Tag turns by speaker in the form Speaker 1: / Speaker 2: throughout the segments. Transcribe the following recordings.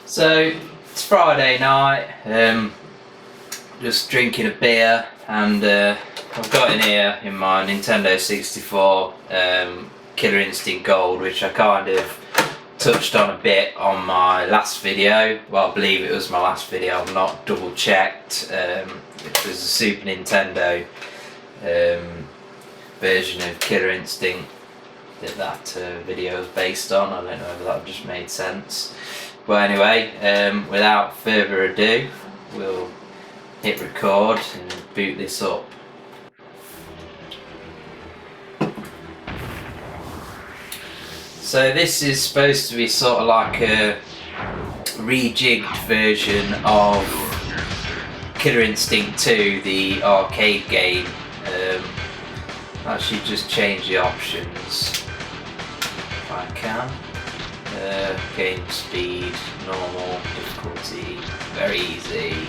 Speaker 1: So it's Friday night, just drinking a beer, and I've got in here in my Nintendo 64 Killer Instinct Gold, which I kind of touched on a bit on my last video. Well, I believe it was my last video, I've not double checked. It was a Super Nintendo version of Killer Instinct that video was based on. I don't know if that just made sense. But anyway, without further ado, we'll hit record and boot this up. So this is supposed to be sort of like a rejigged version of Killer Instinct 2, the arcade game. Actually just change the options if I can. Game speed, normal, difficulty, very easy.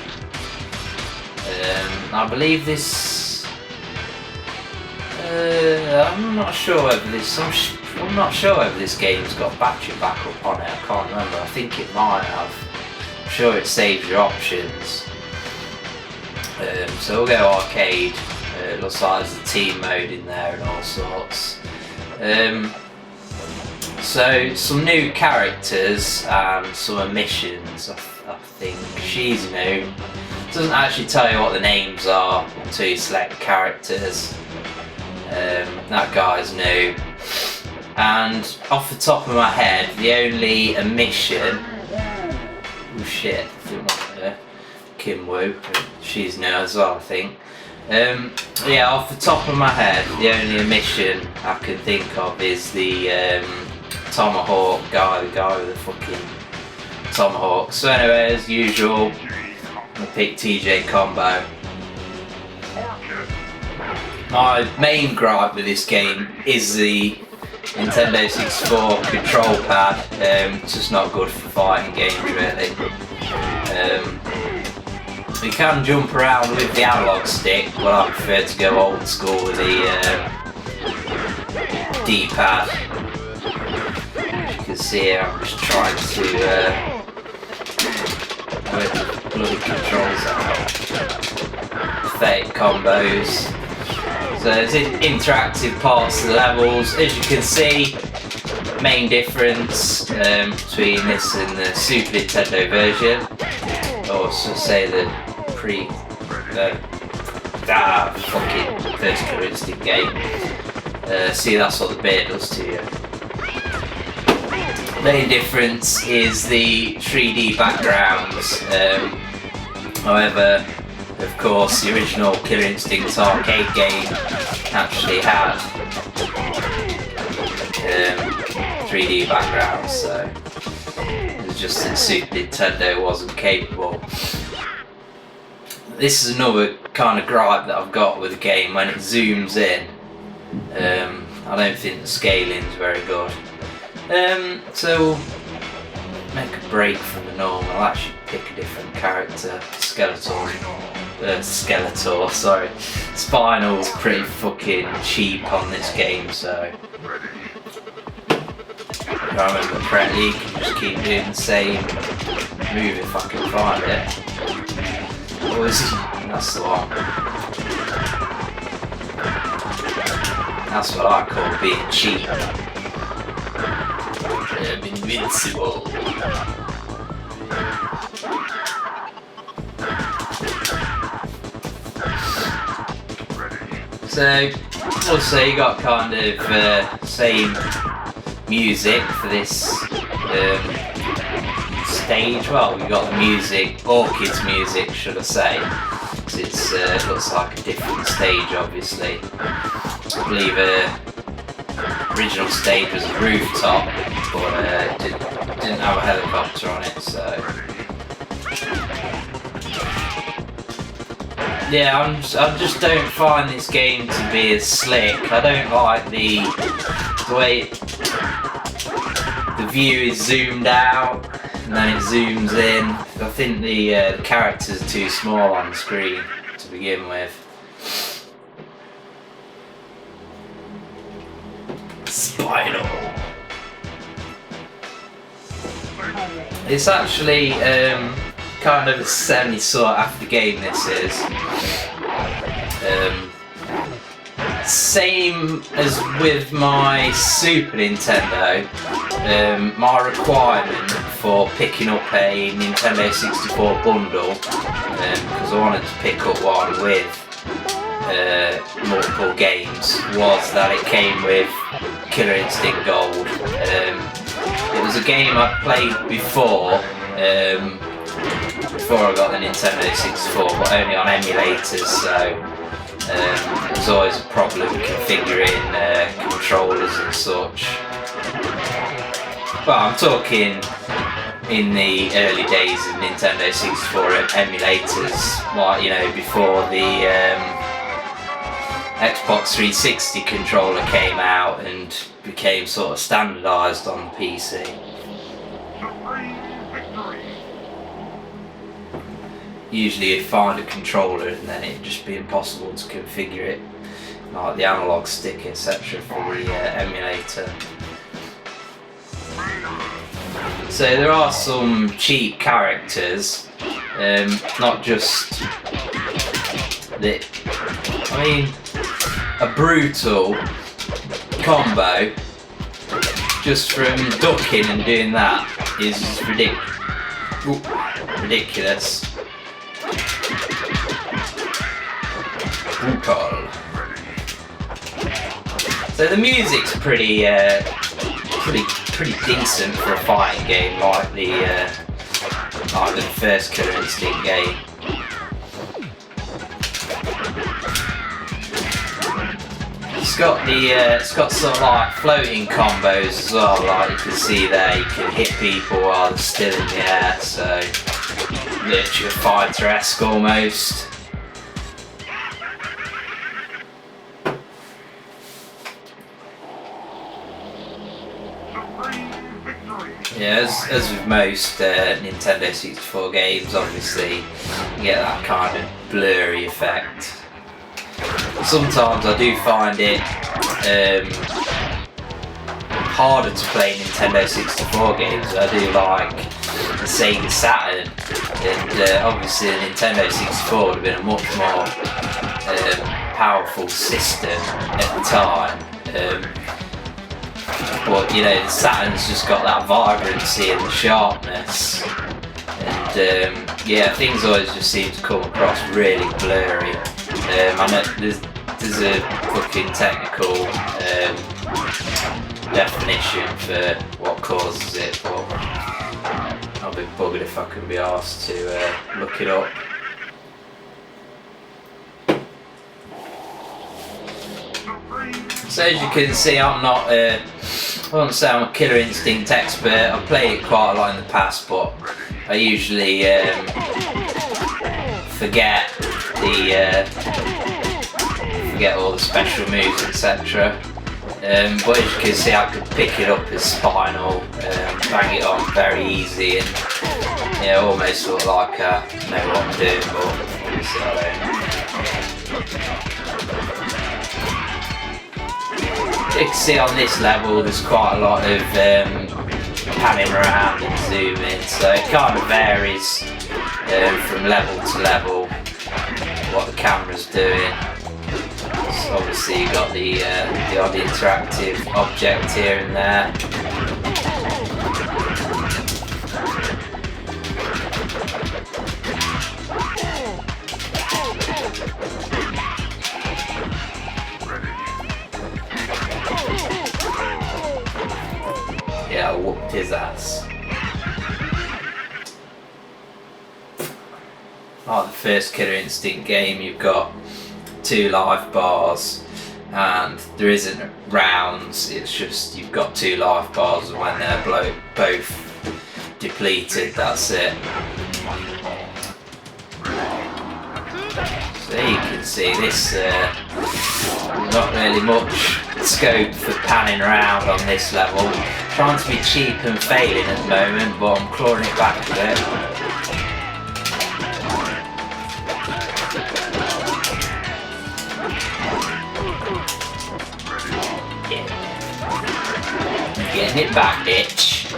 Speaker 1: I believe this. I'm not sure whether this. I'm not sure whether this game's got battery backup on it. I can't remember. I think it might have. I'm sure it saves your options. So we'll go arcade. It looks like there's a team mode in there and all sorts. So some new characters and some missions. I think she's new. Doesn't actually tell you what the names are until you select characters. That guy's new. And off the top of my head, the only mission. Oh shit! Didn't want her. Kim Woo. She's new as well, I think. Yeah, off the top of my head, the only mission I can think of is the Tomahawk guy, the guy with the fucking Tomahawk. So anyway, as usual, I pick TJ Combo. My main gripe with this game is the Nintendo 64 control pad. It's just not good for fighting games, really. You can jump around with the analog stick, but I prefer to go old school with the D-pad. As you can see here, I'm just trying to work the bloody controls out. Fake combos. So there's interactive parts of the levels. As you can see, main difference between this and the Super Nintendo version, or so say the fucking first Killer Instinct game. See, that's what the beard does to you. Main difference is the 3D backgrounds. However, of course, the original Killer Instinct arcade game actually had 3D backgrounds, so it was just that Super Nintendo wasn't capable. This is another kind of gripe that I've got with the game. When it zooms in, I don't think the scaling's very good. So we'll make a break from the normal. I'll actually pick a different character. Skeletor, sorry. Spinal's pretty fucking cheap on this game, so if I remember correctly, you can just keep doing the same move if I can find it. Oh, that's the one. That's what I call being cheap. I'm invincible. So, also you got kind of same music for this stage. Well, we got the music, Orchid's music, should I say? Because it looks like a different stage, obviously. I believe original stage was a rooftop, but didn't have a helicopter on it, so. Yeah, I just don't find this game to be as slick. I don't like the way the view is zoomed out and then it zooms in. I think the characters are too small on the screen to begin with. Spinal. It's actually kind of a semi-sought after game, this is. Same as with my Super Nintendo, my requirement for picking up a Nintendo 64 bundle, because I wanted to pick up one with multiple games, was that it came with Killer Instinct Gold. It was a game I'd played before I got the Nintendo 64, but only on emulators, so it was always a problem configuring controllers and such. Well, I'm talking in the early days of Nintendo 64 emulators, like, you know, before the Xbox 360 controller came out and became sort of standardised on the PC. Usually you find a controller and then it'd just be impossible to configure it, like the analog stick, etc. for the emulator. So there are some cheap characters, not just that. I mean, a brutal combo just from ducking and doing that is ridiculous. Brutal. So the music's pretty decent for a fighting game, like the first Killer Instinct game. It's got sort of like floating combos as well, like you can see there, you can hit people while they're still in the air, so literally fighter-esque almost. Yeah, as with most Nintendo 64 games, obviously you get that kind of blurry effect. Sometimes I do find it harder to play Nintendo 64 games. I do like the Sega Saturn, and obviously the Nintendo 64 would have been a much more powerful system at the time. But you know, the Saturn's just got that vibrancy and the sharpness, and yeah, things always just seem to come across really blurry. I know there's a fucking technical definition for what causes it, but I'll be buggered if I can be asked to look it up. So as you can see, I won't say I'm a Killer Instinct expert. I've played it quite a lot in the past, but I usually forget all the special moves, etc. But as you can see, I could pick it up as Spinal, bang it on very easy, and yeah, almost look like I know what I'm doing, but obviously I don't. You can see on this level there's quite a lot of panning around and zooming, so it kind of varies from level to level what the camera's doing. So obviously you've got the odd interactive object here and there. Yeah, I whooped his ass. Oh, the first Killer Instinct game, you've got 2 life bars, and there isn't rounds, it's just you've got 2 life bars, and when they're both depleted, that's it. So you can see this, not really much scope for panning around on this level. Trying to be cheap and failing at the moment, but I'm clawing it back a bit. Yeah. Getting it back, bitch.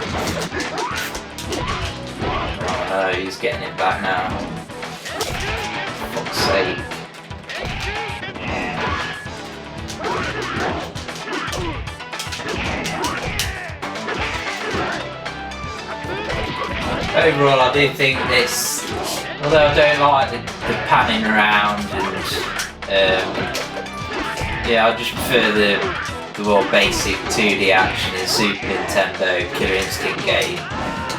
Speaker 1: No, he's getting it back now. For fuck's sake. Overall, I do think this, although I don't like the panning around and yeah, I just prefer the more basic 2D action in Super Nintendo Killer Instinct game.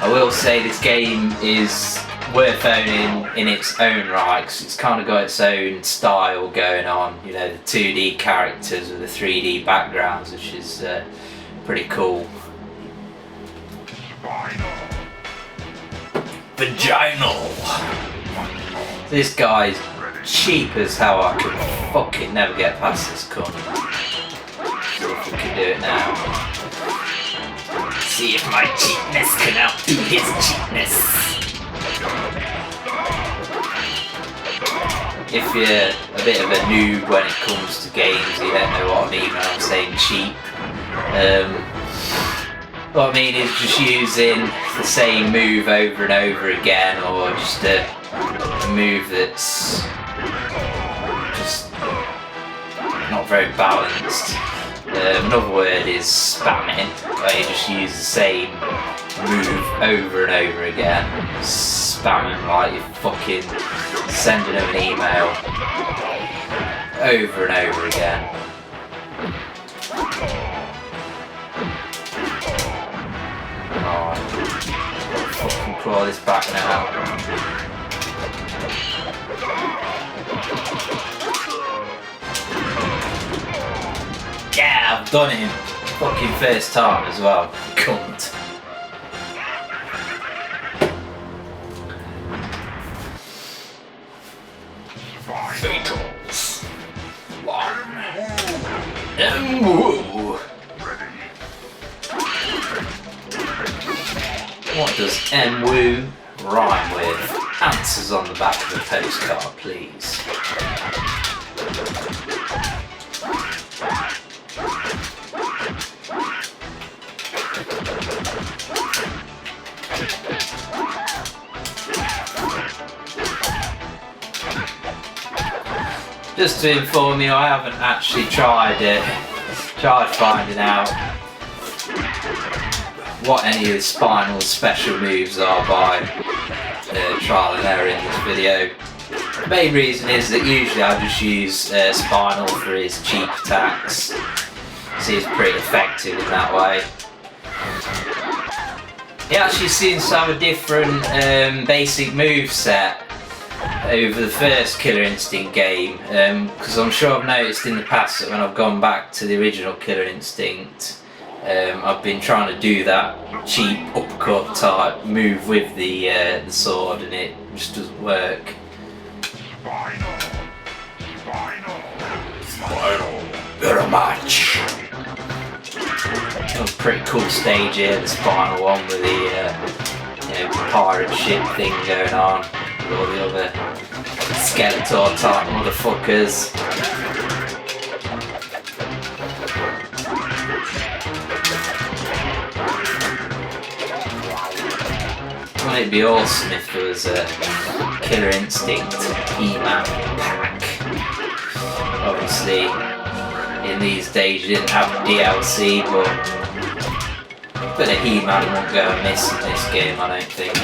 Speaker 1: I will say this game is worth owning in its own right, because it's kind of got its own style going on. You know, the 2D characters with the 3D backgrounds, which is pretty cool. Vaginal. This guy's cheap as hell. I could fucking never get past this cunt. See if we can do it now. See if my cheapness can outdo his cheapness. If you're a bit of a noob when it comes to games, you don't know what I mean when I'm saying cheap. What I mean is just using the same move over and over again, or just a move that's just not very balanced. Another word is spamming, where you just use the same move over and over again. Spamming like you're fucking sending them an email over and over again. Oh, fucking claw this back now. Yeah, I've done him. Fucking first time as well. Cunt. Fatals. One. And woo. What does M-woo rhyme with? Answers on the back of the postcard, please. Just to inform you, I haven't actually tried finding out what any of the Spinal special moves are by trial and error in this video. The main reason is that usually I just use Spinal for his cheap attacks, so he's pretty effective in that way. He actually seems to have a different basic move set over the first Killer Instinct game, because I'm sure I've noticed in the past that when I've gone back to the original Killer Instinct, I've been trying to do that cheap uppercut type move with the sword, and it just doesn't work. Spinal. Very much. A pretty cool stage here, the Spinal one, with the pirate ship thing going on, with all the other Skeletor type motherfuckers. Wouldn't it be awesome if there was a Killer Instinct He-Man pack? Obviously, in these days you didn't have DLC, but a He-Man won't go amiss in this game, I don't think.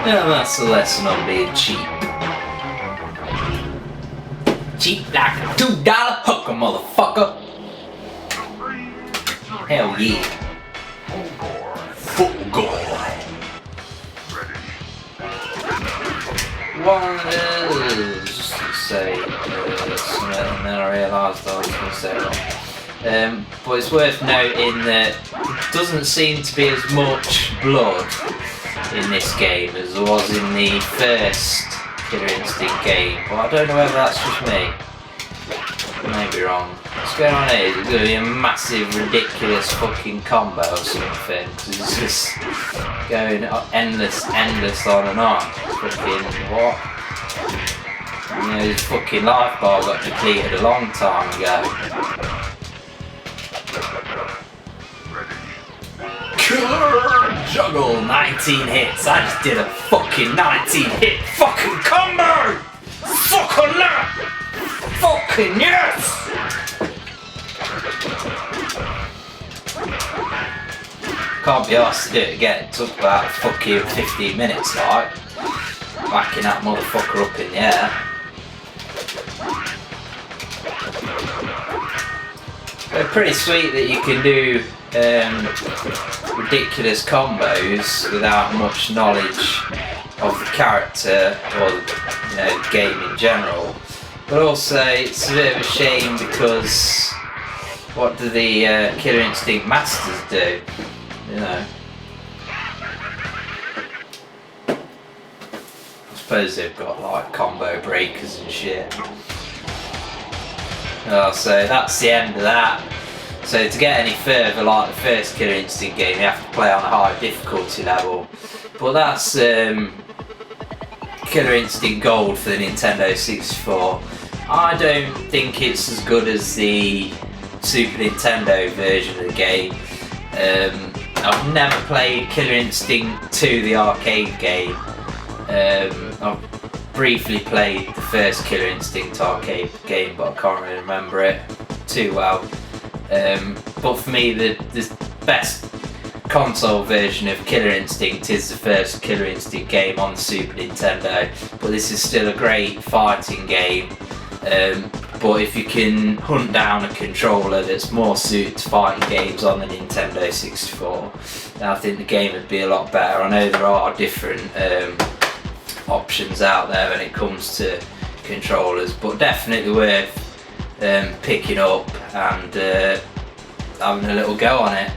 Speaker 1: Yeah, that's a lesson on being cheap. Cheap like a $2 hooker, motherfucker! Hell yeah. Full gore. One just to say something, and then I realised I was going to say wrong. But it's worth noting that there doesn't seem to be as much blood in this game as there was in the first Killer Instinct game, but I don't know whether that's just me. I may be wrong. What's going on here? Is it going to be a massive, ridiculous fucking combo or something? Because it's just going endless on and on. Fucking what? You know, his fucking life bar got depleted a long time ago. Killer juggle, 19 hits. I just did a fucking 19 hit fucking combo! Fuck on that! Fucking yes! Can't be asked to do it again. It took about fucking 15 minutes, like. Whacking that motherfucker up in the air. But pretty sweet that you can do ridiculous combos without much knowledge of the character or the game in general. But also it's a bit of a shame because what do the Killer Instinct Masters do? I suppose they've got like combo breakers and shit. So that's the end of that. So to get any further, like the first Killer Instinct game, you have to play on a high difficulty level. But that's Killer Instinct Gold for the Nintendo 64. I don't think it's as good as the Super Nintendo version of the game. I've never played Killer Instinct 2, the arcade game. I've briefly played the first Killer Instinct arcade game, but I can't really remember it too well. But for me, the best console version of Killer Instinct is the first Killer Instinct game on the Super Nintendo. But this is still a great fighting game. But if you can hunt down a controller that's more suited to fighting games on the Nintendo 64, then I think the game would be a lot better. I know there are different options out there when it comes to controllers, but definitely worth picking up and having a little go on it.